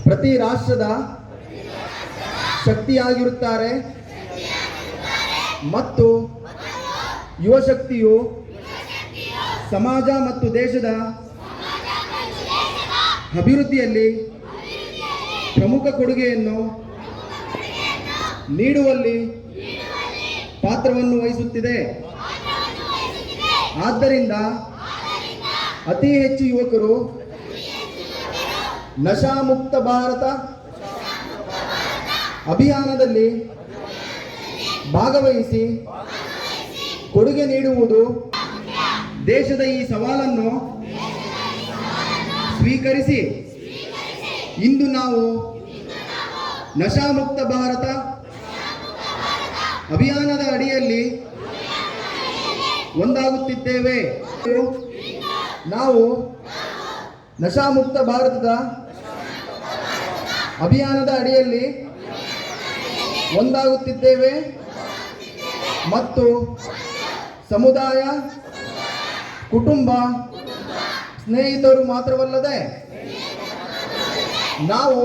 ಪ್ರತಿ ರಾಷ್ಟ್ರದ ಶಕ್ತಿಯಾಗಿರುತ್ತಾರೆ ಮತ್ತು ಯುವ ಶಕ್ತಿಯು ಸಮಾಜ ಮತ್ತು ದೇಶದ ಅಭಿವೃದ್ಧಿಯಲ್ಲಿ ಪ್ರಮುಖ ಕೊಡುಗೆಯನ್ನು ನೀಡುವಲ್ಲಿ ಪಾತ್ರವನ್ನು ವಹಿಸುತ್ತಿದೆ. ಆದ್ದರಿಂದ ಅತಿ ಹೆಚ್ಚು ಯುವಕರು ನಶಾಮುಕ್ತ ಭಾರತ ಅಭಿಯಾನದಲ್ಲಿ ಭಾಗವಹಿಸಿ ಕೊಡುಗೆ ನೀಡುವುದು ದೇಶದ ಈ ಸವಾಲನ್ನು ಸ್ವೀಕರಿಸಿ ಇಂದು ನಾವು ನಶಾಮುಕ್ತ ಭಾರತ ಅಭಿಯಾನದ ಅಡಿಯಲ್ಲಿ ಒಂದಾಗುತ್ತಿದ್ದೇವೆ. ನಾವು ನಶಾಮುಕ್ತ ಭಾರತದ ಅಭಿಯಾನದ ಅಡಿಯಲ್ಲಿ ಒಂದಾಗುತ್ತಿದ್ದೇವೆ ಮತ್ತು ಸಮುದಾಯ, ಕುಟುಂಬ, ಸ್ನೇಹಿತರು ಮಾತ್ರವಲ್ಲದೆ ನಾವು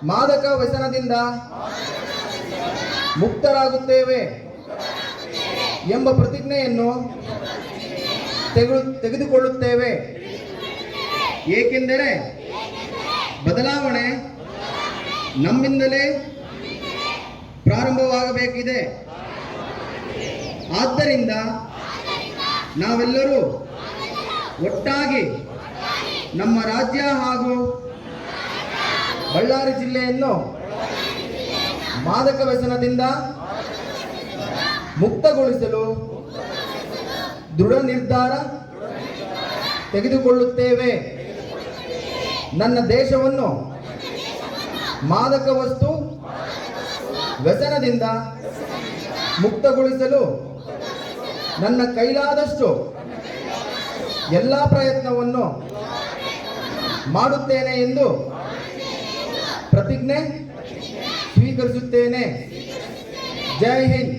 ಮಾದಕ ವ್ಯಸನದಿಂದ ಮುಕ್ತರಾಗುತ್ತೇವೆ ಎಂಬ ಪ್ರತಿಜ್ಞೆಯನ್ನು ತೆಗೆದುಕೊಳ್ಳುತ್ತೇವೆ. ಏಕೆಂದರೆ ಬದಲಾವಣೆ ನಮ್ಮಿಂದಲೇ ಪ್ರಾರಂಭವಾಗಬೇಕಿದೆ. ಆದ್ದರಿಂದ ನಾವೆಲ್ಲರೂ ಒಟ್ಟಾಗಿ ನಮ್ಮ ರಾಜ್ಯ ಹಾಗೂ ಬಳ್ಳಾರಿ ಜಿಲ್ಲೆಯನ್ನು ಮಾದಕ ವ್ಯಸನದಿಂದ ಮುಕ್ತಗೊಳಿಸಲು ದೃಢ ನಿರ್ಧಾರ ತೆಗೆದುಕೊಳ್ಳುತ್ತೇವೆ. ನನ್ನ ದೇಶವನ್ನು ಮಾದಕ ವಸ್ತು ವ್ಯಸನದಿಂದ ಮುಕ್ತಗೊಳಿಸಲು ನನ್ನ ಕೈಲಾದಷ್ಟು ಎಲ್ಲ ಪ್ರಯತ್ನವನ್ನು ಮಾಡುತ್ತೇನೆ ಎಂದು ಪ್ರತಿಜ್ಞೆ ಸ್ವೀಕರಿಸುತ್ತೇನೆ. ಜೈ ಹಿಂದ್.